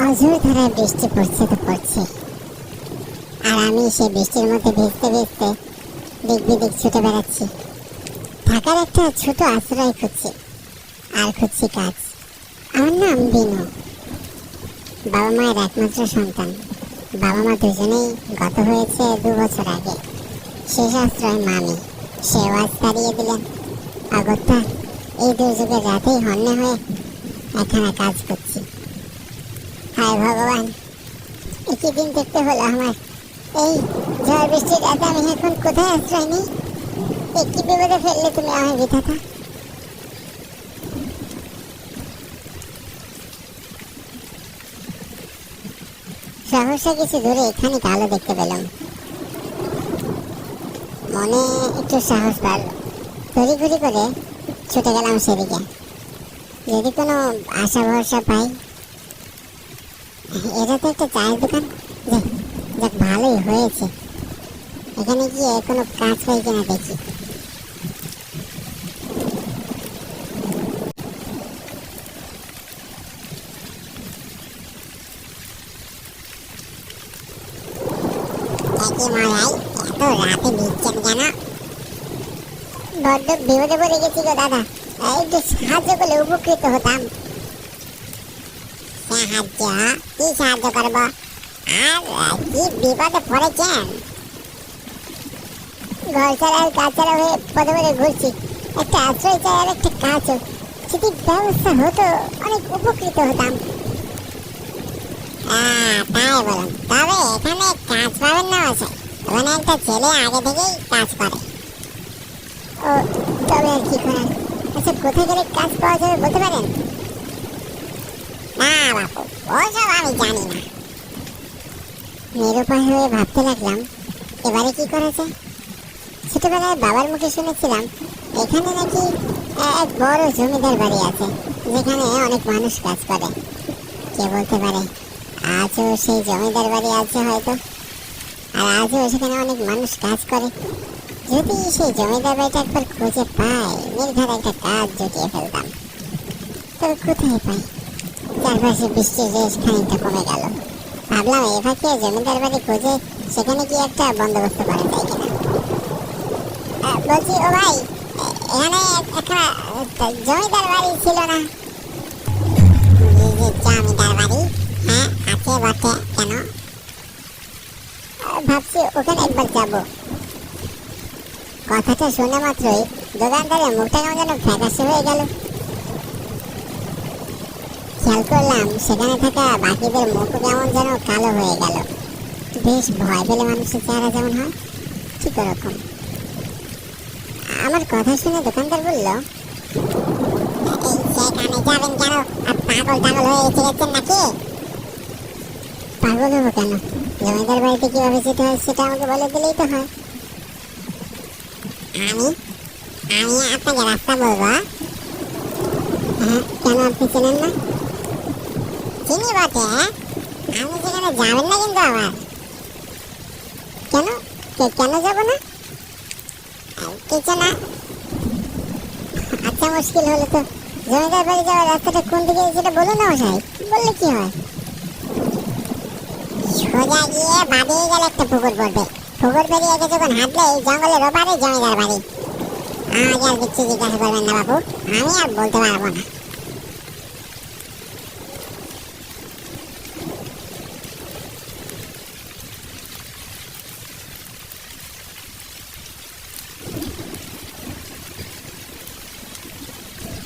অঝোর ধারায় বৃষ্টি পড়ছে তো পড়ছে, আর আমি সেই বৃষ্টির মধ্যে ভিজতে ভিজতে দিক বিদিক ছুটে বেড়াচ্ছি। থাকার একটা ছোট আশ্রয় খুঁজছি, আর খুঁজছি কাজ। আমার নাম বিনু, বাবা মায়ের একমাত্র সন্তান। বাবা মা দুজনেই গত হয়েছে 2 বছর আগে। শেষ আশ্রয় মামি, সেও আজ তাড়িয়ে দিলেন। অগত্যা এই দুর্যোগের রাতেই হন্যে হয়ে একখানা কাজ করছি। হায় ভগবান, একই দিন দেখতে হলো আমার। এই ঝড় বৃষ্টির রাতে আমি এখন কোথায় আশ্রয় নেই? কি বিপদে ফেললে তুমি আমার বিধাতা। সহসা কিছু দূরে খানিক আলো দেখতে পেলাম। মনে একটু সাহস বাড়ল। তড়িঘড়ি করে ছুটে গেলাম সেদিকে, যদি কোনো আশা ভরসা পাই। এটা তো একটা চায়ের দোকান। যাক, ভালোই হয়েছে। এখানে গিয়ে কোনো কাজ পাই কিনা দেখি। এত রাতে ভিজছেন কেন? বড্ড বিপদে পড়ে গেছি গো দাদা, একটু সাহায্য করলে উপকৃত হতাম। সাহায্য? কি সাহায্য করব? আর কি বিপদে পড়েছেন? ঘর ছাড়া আর কাজ ছাড়া হয়ে পদে পদে ঘুরছি। একটা আশ্রয় চাই আর একটা কাজ, যদি ব্যবস্থা হতো অনেক উপকৃত হতাম। তাই বলুন, তবে এখানে কাজ পাবেন না মশাই। ওখানে একটা ছেলে আগে থেকেই কাজ করে। ও, তবে আর কি করার। আচ্ছা, কোথায় গেলে কাজ পাওয়া যাবে বলতে পারেন? না বাপু, ওসব আমি জানি না। নিরুপায় হয়ে ভাবতে লাগলাম, এবারে কি করা যায়। ছোটবেলায় বাবার মুখে শুনেছিলাম এখানে নাকি এক বড় জমিদার বাড়ি আছে, যেখানে অনেক মানুষ কাজ করে। কে বলতে পারে আজও সেই জমিদার বাড়ি আছে হয়তো, আর আজও সেখানে অনেক মানুষ কাজ করে। যদি সেই জমিদার বাড়িটা একবার খুঁজে পাই, নির্ঘাত একটা কাজ জুটিয়ে ফেলতাম। তবে কোথায় পাই? চারপাশে বৃষ্টির রেশ খানিকটা কমে গেল। ভাবলাম এভাবে জমিদার বাড়ি খুঁজে সেখানে কি একটা বন্দোবস্ত করা যায় কিনা। বলছি, ও ভাই, এখানে একটা জমিদার বাড়ি ছিল না? জমিদার বাড়ি? হ্যাঁ, আছে বটে। কেন? ভাবছি ওখানে একবার যাব। কথাটা শুনে মাত্রই দোকানদারের মুখটা কেমন যেন ফ্যাকাশে হয়ে গেল। খেয়াল করলাম সেখানে থাকা বাকিদের মুখ কেমন যেন কালো হয়ে গেল। বেশ ভয় পেলে মানুষের চেহারা যেমন হয় ঠিক ওরকম। আমার কথা শুনে দোকানদার বলল, সেখানে যাবেন কেন? পাগল টাগল হয়ে এসে গেছেন নাকি? পাগল হবো কেন? জমিদার বাড়িতে কিভাবে যেতে হয় সেটা আমাকে বলে দিলেই তো হয়। আমি আমি আপনাকে রাস্তা বলবো? হ্যাঁ, কেন আপনি চেনেন না? চিনি বটে, আপনি সেখানে যাবেন না কিন্তু আবার। কেন? কেন যাব না? কিছু না। আচ্ছা, মুশকিল হলো তো। জমিদার বাড়ি যাওয়ার রাস্তাটা কোন দিকে সেটা বলুন না মশাই, বললে কি হয়? সোজা গিয়ে বাদিয়ে গেলে একটা পুকুর পড়বে। পুকুর পেরিয়ে যখন হাঁটলে এই জঙ্গলের ওপারে জমিদার বাড়ি। আমাকে আর কিছু জিজ্ঞাসা করবেন না বাবু, আমি আর বলতে পারবো না।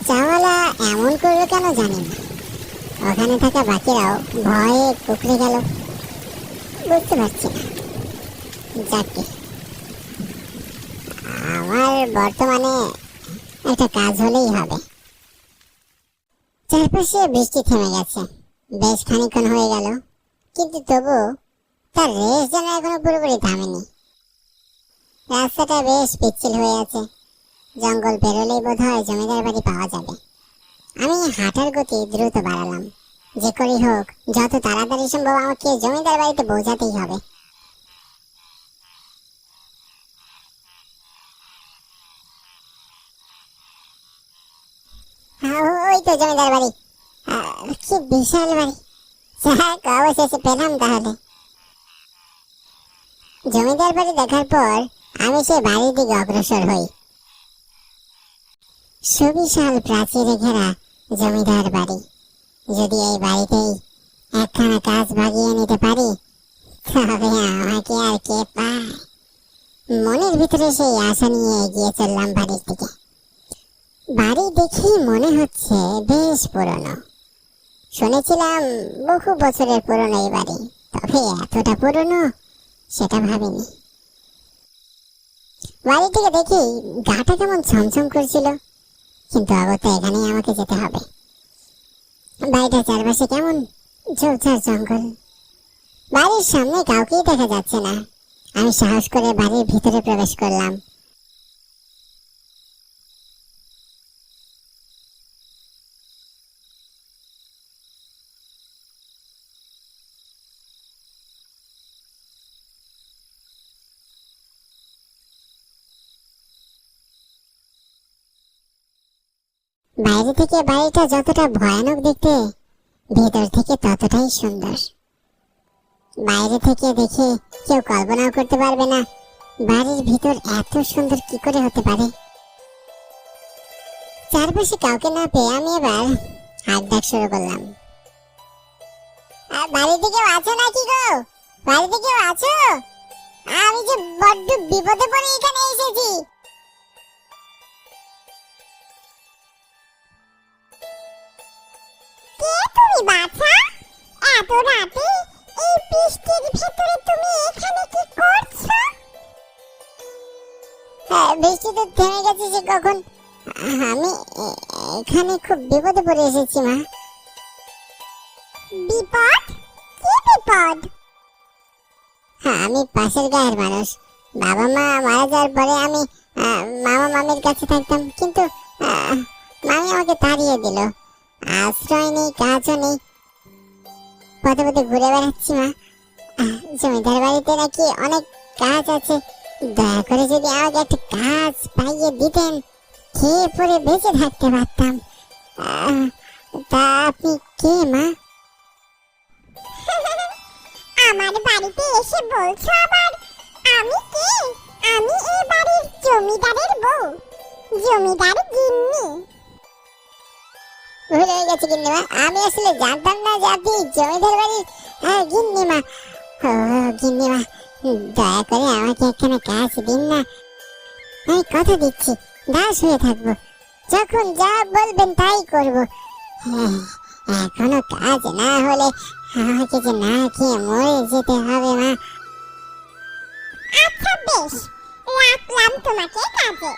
চাওয়ালা এমন করলো কেন জানি না। ওখানে থাকা বাকিরাও ভয়ে কুকড়ে গেল। বুঝতে পারছি না। যাকে আমার বর্তমানে একটা কাজ হলেই হবে। চারপাশে বৃষ্টি থেমে গেছে, বেশ খানিকক্ষণ হয়ে গেল, কিন্তু তবু তার রেশ যেন এখনো পুরোপুরি থামেনি। রাস্তাটা বেশ পিচ্ছিল হয়ে আছে। জঙ্গল পেরোলেই বোধ হয় জমিদার বাড়ি পাওয়া যাবে। আমি হাঁটার গতি দ্রুত বাড়ালাম। যে করেই হোক, যত তাড়াতাড়ি সম্ভব আমাকে জমিদার বাড়িতে পৌঁছাতেই হবে। ওই তো জমিদার বাড়ি। কি বিশাল বাড়ি, যাক, অবশেষে পেলাম তাহলে। জমিদার বাড়ি দেখার পর আমি সেই বাড়ির দিকে অগ্রসর হই। সুবিশাল প্রাচীরে ঘেরা জমিদার বাড়ি। যদি এই বাড়িতেই একখানা কাজ বাগিয়ে নিতে পারি তবে আমাকে আর কে পায়। মনের ভিতরে সেই আশা নিয়ে এগিয়ে চললাম বাড়ির দিকে। বাড়ি দেখেই মনে হচ্ছে বেশ পুরনো। শুনেছিলাম বহু বছরের পুরনো এই বাড়ি, তবে এতটা পুরনো সেটা ভাবিনি। বাড়ি থেকে দেখি গাটা কেমন ছমছম করছিল, কিন্তু অগত্যা এখানেই আমাকে যেতে হবে। বাড়িটার চারপাশে কেমন ঝোপঝাড় জঙ্গল, বাড়ির সামনে কাউকেই দেখা যাচ্ছে না। আমি সাহস করে বাড়ির ভিতরে প্রবেশ করলাম। বাইরে থেকে বাড়িটা যতটা ভয়ানক দেখতে, ভেতর থেকে ততটাই সুন্দর। বাইরে থেকে দেখে কেউ কল্পনাও করতে পারবে না বাড়ির ভিতর এত সুন্দর কি করে হতে পারে। চারপাশে কাউকে না পেয়ে আমি এবার হাঁক ডাক শুরু করলাম। বাড়িতে কেউ আছো নাকি গো? বাড়িতে কেউ আছো? আমি যে বড্ড বিপদে পড়ে এখানে এসেছি। কে তুমি বাছা? এত রাতে এই বৃষ্টির ভিতরে তুমি এখানে কি করছো? বৃষ্টি তো থেমে গেছে সে কখন। আমি এখানে খুব বিপদে পড়ে এসেছি মা। বিপদ? কি বিপদ? আমি পাশের গায়ের মানুষ। বাবা মা মারা যাওয়ার পরে আমি মামা মামির কাছে থাকতাম, কিন্তু মামি আমাকে তাড়িয়ে দিল। আশ্রয় নেই, কাজও নেই, পথে পথে ঘুরে বেড়াচ্ছি মা। জমিদার বাড়িতে নাকি অনেক কাজ আছে, দয়া করে যদি আমাকে একটা কাজ পাইয়ে দিতেন, খেয়ে পরে বেঁচে থাকতে পারতাম। তা আপনি কে মা? আমার বাড়িতে এসে বলছো আবার আমি কে? আমি এই বাড়ির জমিদারের বউ, জমিদার গিন্নি। ভুলে গেছি গিন্নিমা, আমি আসলে জানতাম না যে আপনি জমিদার বাড়ির গিন্নিমা। গিন্নিমা, দয়া করে আমাকে একখানা কাজ দিন না। আমি কথা দিচ্ছি দাস হয়ে থাকবো, যখন যা বলবেন তাই করবো। এখনো কাজ না হলে আমাকে যে না খেয়ে মরে যেতে হবে মা। আচ্ছা বেশ, রাখলাম তোমাকে কাজে।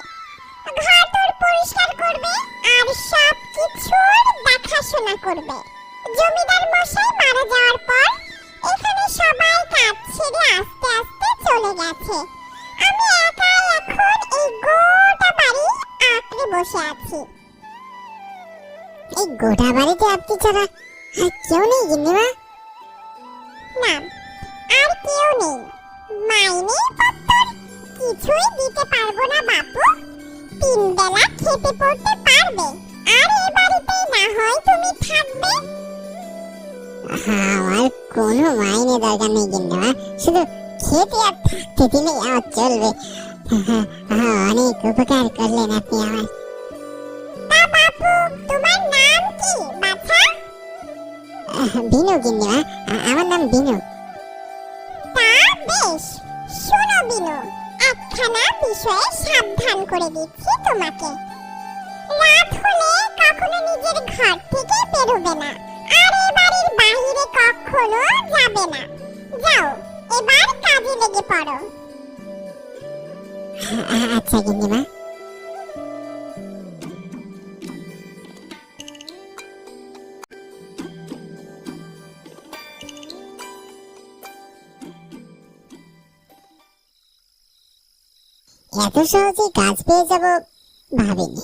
ঘর পরিষ্কার করবে আর সব কিছুর দেখাশোনা করবে। জমিদার মশাই মারা যাওয়ার পর এখানে সবাই কাজ ছেড়ে আস্তে আস্তে চলে গেছে। আমি একাই এখন এই গোটা বাড়ি আঁকড়ে বসে আছি। এই গোটা বাড়িতে আপনি ছাড়া আর কেউ নেই গিন্নিমা? না, আর কেউ নেই। মাইনে পত্তর কিছুই দিতে পারবো না বাপু। 3 বেলা খেতে পড়তে পারবে, আর এই বাড়িতেই না হয় তুমি থাকবে। আমার কোনো মাইনে দরকার নেই গিন্নিমা, শুধু খেতে আর থাকতে দিলেই আমার চলবে। অনেক উপকার করলেন আপনি আমার। তা বাপু, তোমার নাম কি বাছা? বিনু গিন্নিমা, আমার নাম বিনু। তা বেশ, শোনো বিনু, একখানা বিষয়ে সাবধান করে দিচ্ছি তোমাকে। রাত হলে কখনো নিজের ঘর থেকে বেরোবে না, আর এই বাড়ির বাইরে কখনো যাবে না। যাও, এবার কাজে লেগে পড়ো। আচ্ছা গিন্নিমা। এত সহজে কাজ পেয়ে যাব ভাবিনি।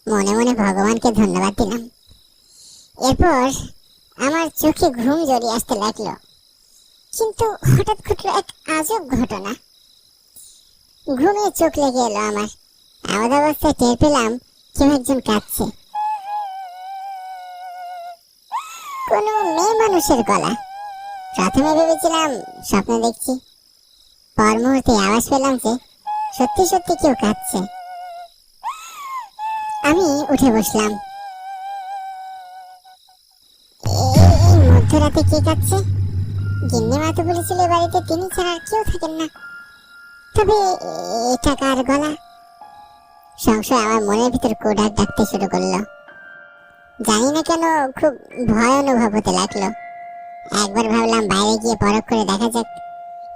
মনে মনে ভগবানকে ধন্যবাদ দিলাম। এরপর আমার চোখে ঘুম জড়িয়ে আসতে লাগলো, কিন্তু হঠাৎ ঘটলো এক আজব ঘটনা। ঘুমে চোখ লেগে এলো আমার। এমন অবস্থায় টের পেলাম কেউ একজন কাঁদছে। কোনো মেয়ে মানুষের গলা। প্রথমে ভেবেছিলাম স্বপ্ন দেখছি, পর মুহূর্তে আওয়াজ পেলাম যে সত্যি সত্যি কেউ কাঁদছে। আমি উঠে বসলাম। এই মধ্যরাতে কে কাঁদছে? গিন্নিমা তো বলেছিল বাড়িতে তিনি ছাড়া আর কেউ থাকেন না। তবে এটা কার গলা? সংশয় আমার মনের ভিতর কোডাক ডাকতে শুরু করলো। জানি না কেন খুব ভয় অনুভব হতে লাগলো। একবার ভাবলাম বাইরে গিয়ে পরখ করে দেখা যাক,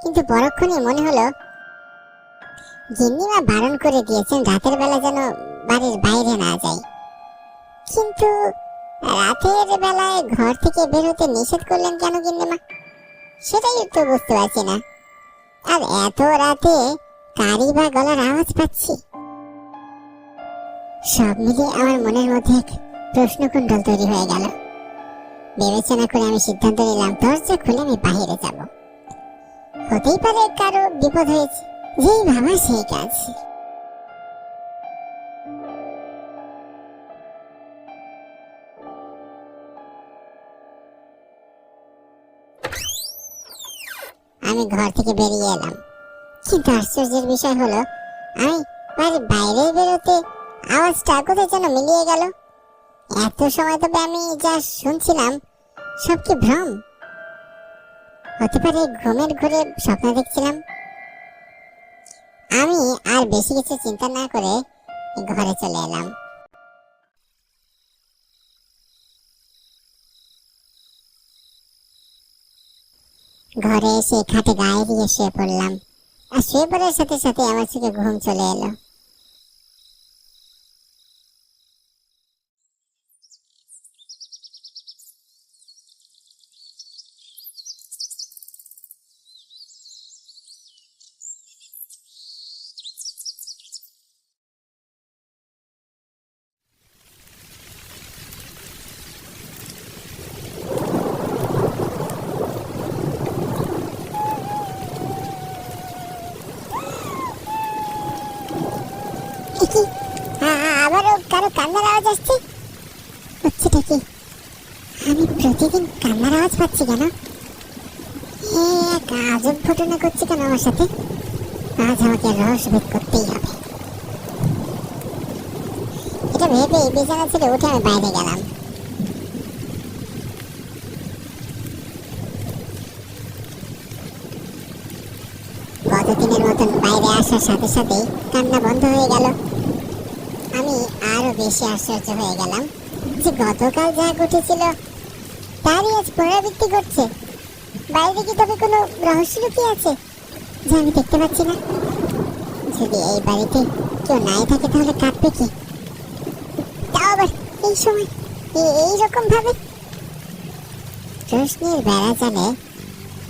কিন্তু পরক্ষণে মনে হলো গিন্নিমা বারণ করে দিয়েছেন রাতের বেলা যেন বাড়ির বাইরে না যায়। কিন্তু রাতের বেলায় ঘর থেকে বের হতে নিষেধ করলেন কেন গিন্নিমা? সেটাই তো বুঝতে পারছি না। আর এত রাতে কারি বা গলার আওয়াজ পাচ্ছি। সব মিলিয়ে আমার মনের মধ্যে এক প্রশ্নকুণ্ডল তৈরি হয়ে গেল। বিবেচনা করে আমি সিদ্ধান্ত নিলাম দরজা খুলে আমি বাহিরে যাব। হতেই পারে কারো বিপদ হয়েছে, যেই ভাবা সেই কাজ। আমি ঘর থেকে বেরিয়ে এলাম, কিন্তু আশ্চর্যের বিষয় হলো আমি বাড়ির বাইরে বেরোতে আওয়াজটা কোথায় যেন মিলিয়ে গেল। এত সময় তবে আমি যা শুনছিলাম সব কি ভ্রম? হতে পারে ঘুমের ঘরে স্বপ্ন দেখছিলাম। আমি আর বেশি কিছু চিন্তা না করে ঘরে চলে এলাম। ঘরে এসে খাটে গায়ে দিয়ে শুয়ে পড়লাম, আর শুয়ে পড়ার সাথে সাথে আমার চোখে ঘুম চলে এলো। আবারও কারো কান্নার আওয়াজ আসছে। হচ্ছেটা কি? আমি প্রতিদিন কান্নার আওয়াজ পাচ্ছি কেন? এক আজব ঘটনা করছে কেন আমার সাথে? আজ আমাকে রহস্যভেদ করতেই হবে। এটা ভেবে বিছানা ছেড়ে উঠে আমি বাইরে গেলাম। গতদিনের মতন বাইরে আসার সাথে সাথে কান্না বন্ধ হয়ে গেল। আমি আরো বেশি আশ্চর্য হয়ে গেলাম যে গতকাল যা ঘটেছিল তারই আজ পুনরাবৃত্তি ঘটছে। বাইরে কি তবে কোনো রহস্য লুকিয়ে আছে যা আমি দেখতে পাচ্ছি না? যদি এই বাড়িতে কেউ নাই থাকে তাহলে কাঁদবে কি? তাও আবার এই সময় এইরকম ভাবে? প্রশ্নের বেড়া জালে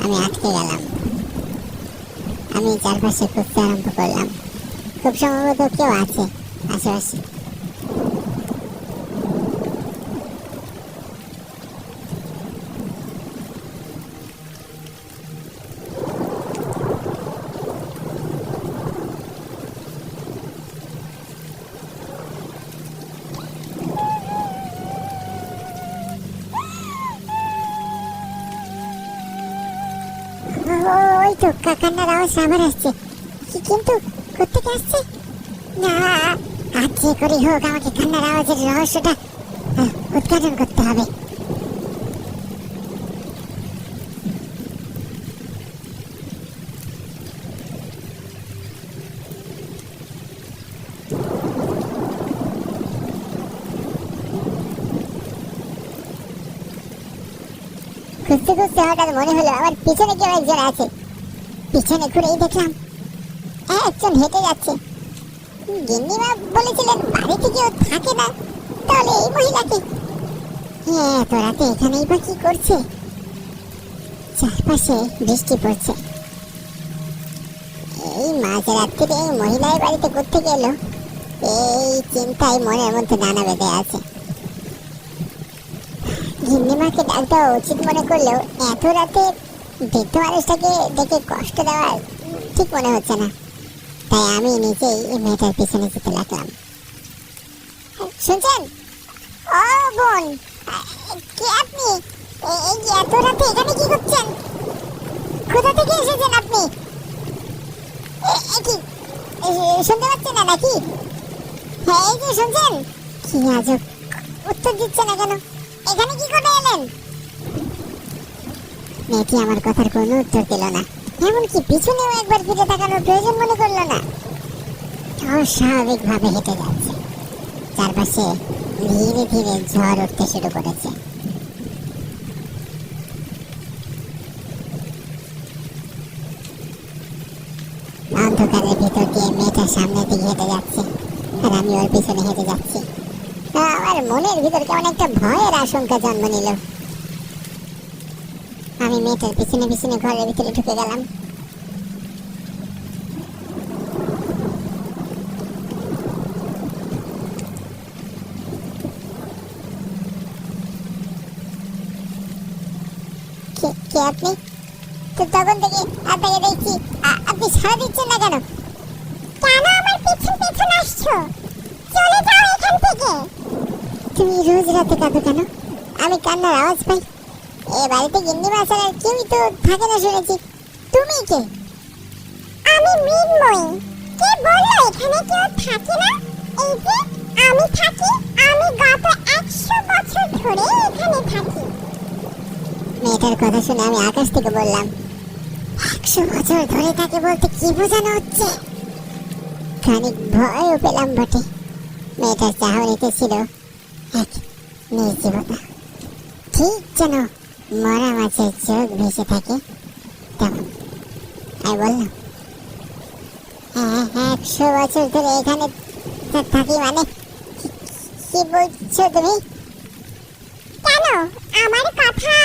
আমি আটকে গেলাম। আমি চারপাশে খুঁজতে আরম্ভ করলাম। খুব সম্ভবত কেউ আছে আশেপাশে। ওই তো কান্নার আওয়াজ আবার আসছে, কিন্তু কোত্থেকে আসছে? না, আজ যে করে হোক আমাকে কান্নার আওয়াজের রহস্যটা উদ্ঘাটন করতে হবে। খুঁজতে খুঁজতে হঠাৎ মনে হলো আমার পিছনে কেউ একজন আছে। পিছনে ঘুরেই দেখলাম একজন হেঁটে যাচ্ছে। গিন্নিমা বলেছিলেন বাড়িতে কেউ থাকে না, তাহলে এই মহিলাকে এত রাতে এখানেই বা কি করছে? চারপাশে বৃষ্টি পড়ছে। এই মাঝরাত্রিরে এই মহিলাই বাড়িতে কোত্থেকে এলো? এই চিন্তায় মনের মধ্যে দানা বেঁধে আছে। গিন্নিমাকে ডাক দেওয়া উচিত মনে করলেও এত রাতে বৃদ্ধ মানুষটাকে ডেকে কষ্ট দেওয়া ঠিক মনে হচ্ছে না। তাই আমি নিজেই এই মেয়েটার পিছনে যেতে লাগলাম। শুনছেন? ও বোন, কে আপনি? এই যে এত রাতে এখানে কি করছেন? কোথা থেকে এসেছেন আপনি? কি শুনতে পাচ্ছেন না নাকি? হ্যাঁ, এই যে শুনছেন। কি আজব, উত্তর দিচ্ছে না কেন? এখানে কি করে এলেন? মেয়েটি আমার কথার কোনো উত্তর দিল না, এমনকি পিছনেও একবার ফিরে তাকানোর প্রয়োজন মনে করলো না। অস্বাভাবিক ভাবে হেঁটে যাচ্ছে। চারপাশে ধীরে ধীরে ঝড় উঠতে শুরু করেছে। অন্ধকারের ভিতর দিয়ে মেয়েটা সামনের দিকে হেঁটে যাচ্ছে, আর আমি ওর পিছনে হেঁটে যাচ্ছি। আমার মনের ভিতর কেমন একটা ভয়ের আশঙ্কা জন্ম নিল। আমি মেয়েটার পিছনে পিছনে ঘরের ভিতরে ঢুকে গেলাম। কে আপনি? তো তখন থেকে আপনাকে দেখছি, আপনি সাড়া দিচ্ছেন না কেন? কেন আমার পিছন পিছন আসছো? চলে যাও এখান থেকে। তুমি রোজ রাতে কাঁদো কেন? আমি কান্নার আওয়াজ পাই। এ বাড়িতে গিন্নি মা ছাড়া আর কেউই তো থাকে না শুনেছি। তুমি কে? আমি মৃন্ময়ী। কে বললো এখানে কেউ থাকে না? এই যে আমি থাকি। আমি গত 100 বছর ধরে এখানে থাকি। মেয়েটার কথা শুনে আমি আকাশ থেকে বললাম, 100 বছর ধরে থাকে বলতে কি বোঝানো হচ্ছে? খানিক ভয়ও পেলাম বটে। মেয়েটার চাহনিতে ছিল এক নির্জীবতা, ঠিক যেন মরা মাছের চোখ ভেসে থাকে তেমন। আমি বললাম, 100 বছর ধরে এখানে থাকি মানে কি বলছো তুমি? কেন আমার কথা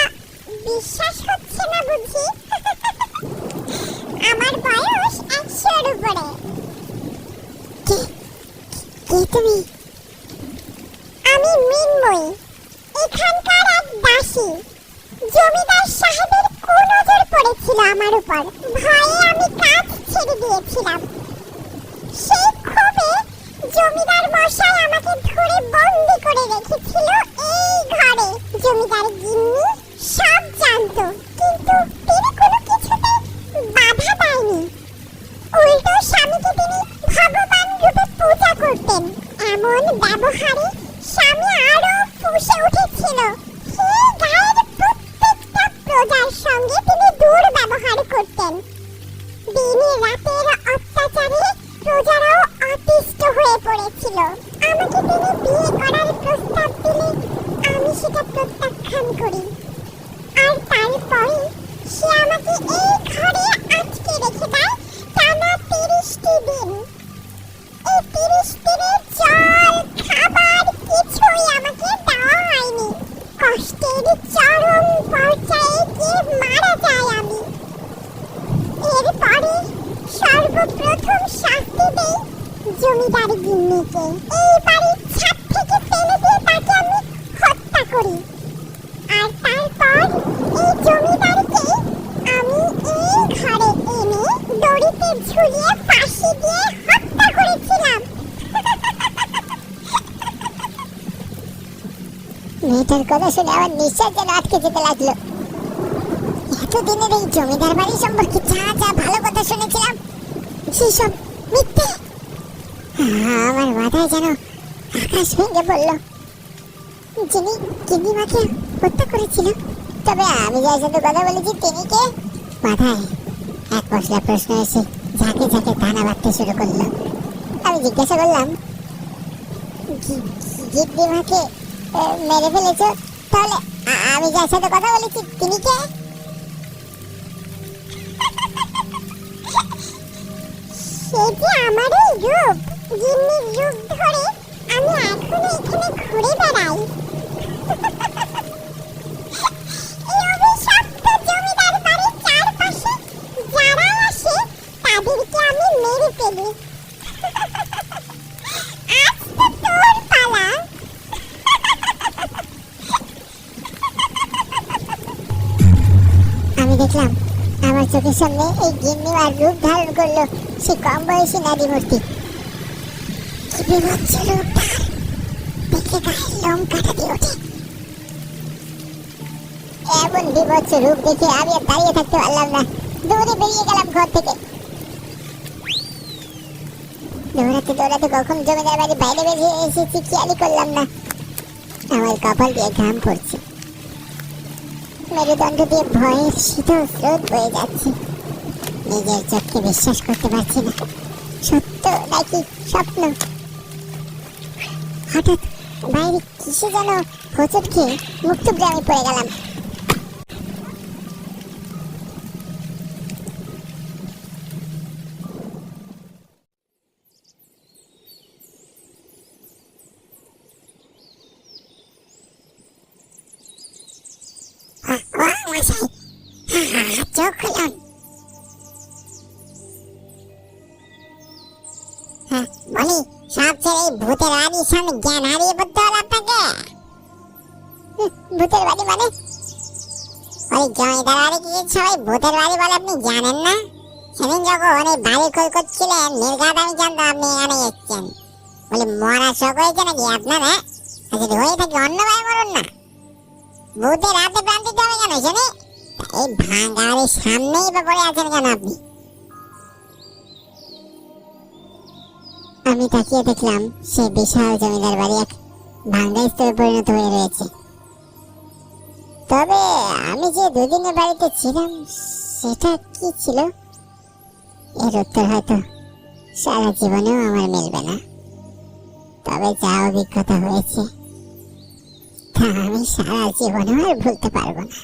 বিশ্বাস হচ্ছে না বুঝি? আমার বয়স 100-এর উপরে। কে তুমি? আমি মৃন্ময়ী, এখানকার এক দাসী। জমিদার সাহেবের কুনজর পড়েছিল আমার উপর, ভয়ে আমি কাজ ছেড়ে দিয়েছিলাম। সেই ক্ষোভে জমিদার মশাই আমাকে ধরে বন্দি করে রেখেছিল এই ঘরে। জমিদার গিন্নি সব জানতো, কিন্তু তিনি কোনো কিছুতে বাধা দেয়নি। উল্টো স্বামীকে তিনি ভগবান রূপে পূজা করতেন। এমন ব্যবহারে স্বামী আরো ফুঁসে উঠেছিল। সেই গায়ের প্রত্যেকটা প্রজার সঙ্গে তিনি দুর্ব্যবহার করতেন। দিনে রাতের অত্যাচারে প্রজারাও অতিষ্ঠ হয়ে পড়েছিল। আমাকে তিনি বিয়ে করার প্রস্তাব দিলে আমি সেটা প্রত্যাখ্যান করি। আর তারপরে সে আমাকে এই ঘরে আটকে রেখে দেয় টানা 30টি দিন। এই 30 দিনের জল খাবার কিছুই আমাকে দেওয়া হয়নি। কষ্টের চরম পর্যায়ে গিয়ে মারা যায় আমি। এরপরে সর্বপ্রথম শাস্তি দেই জমিদার গিন্নিকে। এই বাড়ির ছাদ থেকে ফেলে দিয়ে তাকে আমি হত্যা করি। আর তারপর এই জমিদারকে আমি এই ঘরে এনে দড়িতে ঝুলিয়ে ফাঁসি দিয়ে হত্যা করেছিলাম। মেয়েটার কথা শুনে আমার নিঃশ্বাস যেন আটকে যেতে লাগলো। এতদিনের এই জমিদার বাড়ি সম্পর্কে যা যা ভালো কথা শুনেছিলাম সেসব মিথ্যে। আমার মাথায় যেন আকাশ ভেঙে পড়ল। যিনি গিন্নিমাকে হত্যা করেছিল, তবে আমি যার সাথে কথা বলেছি তিনি কে? মাথায় এক পশলা প্রশ্ন এসে ঝাঁকে ঝাঁকে দানা বাঁধতে শুরু করলো। আমি জিজ্ঞাসা করলাম, গিন্নিমাকে মেরে ফেলেছ? তাহলে আমি যার সাথে কথা বলেছি তিনি কে? সে যে আমারই রূপ, গিন্নির রূপ ধরে আমি এখনো এখানে ঘুরে বেড়াই। এই অভিশপ্ত জমিদার বাড়ির চারপাশে যারা আসে তাদেরকে আমি মেরে ফেলি। আজ তো তোর পালা। আমি দেখলাম আমার চোখের সামনে এই গিন্নিমার রূপ ধারণ করলো সে কম বয়সী নারী মূর্তি। কি বিভৎস রূপ তার, দেখে গায়ের লোম কাটা দিয়ে ওঠে। এমন বিভৎস রূপ দেখে আমি আর দাঁড়িয়ে থাকতে পারলাম না, দৌড়ে বেরিয়ে গেলাম ঘর থেকে। দৌড়াতে দৌড়াতে কখন জমিদার বাড়ি বাইরে বেরিয়ে এসেছি খেয়ালই করলাম না। আমার কপাল দিয়ে ঘাম পড়ছে, মেরুদণ্ড দিয়ে ভয়ের শীতল স্রোত বয়ে যাচ্ছে। নিজের চোখকে বিশ্বাস করতে পারছি না, সত্য নাকি স্বপ্ন। হঠাৎ বাইরে কিসে যেন হোঁচট খেয়ে মুক্তগ্রামে আমি পড়ে গেলাম। চোখ খুলুন। বলি, সব ছেড়ে এই ভূতের বাড়ির সামনে জ্ঞান হারিয়ে পড়তে হলো আপনাকে? ভূতের বাড়ি মানে? ওই জমিদার বাড়ি কি সবাই ভূতের বাড়ি বলে আপনি জানেন না? সেদিন যখন এই বাড়ি খোল করছিলেন নীলগাঁট আমি জানতাম আপনি এখানে এসেছেন। বলি মরা শখ হয়েছে নাকি আপনার? হ্যাঁ, যদি হয়ে থাকি অন্য ভাই মরুন না, ভূতের হাতে প্রাণ দিতে হবে কেন শুনি? এই ভাঙা বাড়ির সামনেই বা পড়ে আছেন কেন আপনি? আমি তাকিয়ে দেখলাম সে বিশাল জমিদার বাড়ি এক ভাঙ্গা স্তূপে পরিণত হয়ে রয়েছে। তবে আমি যে দুদিনের বাড়িতে ছিলাম সেটা কি ছিল, এর উত্তর হয়তো সারা জীবনেও আমার মিলবে না। তবে যা অভিজ্ঞতা হয়েছে তা আমি সারা জীবনেও আর ভুলতে পারবো না।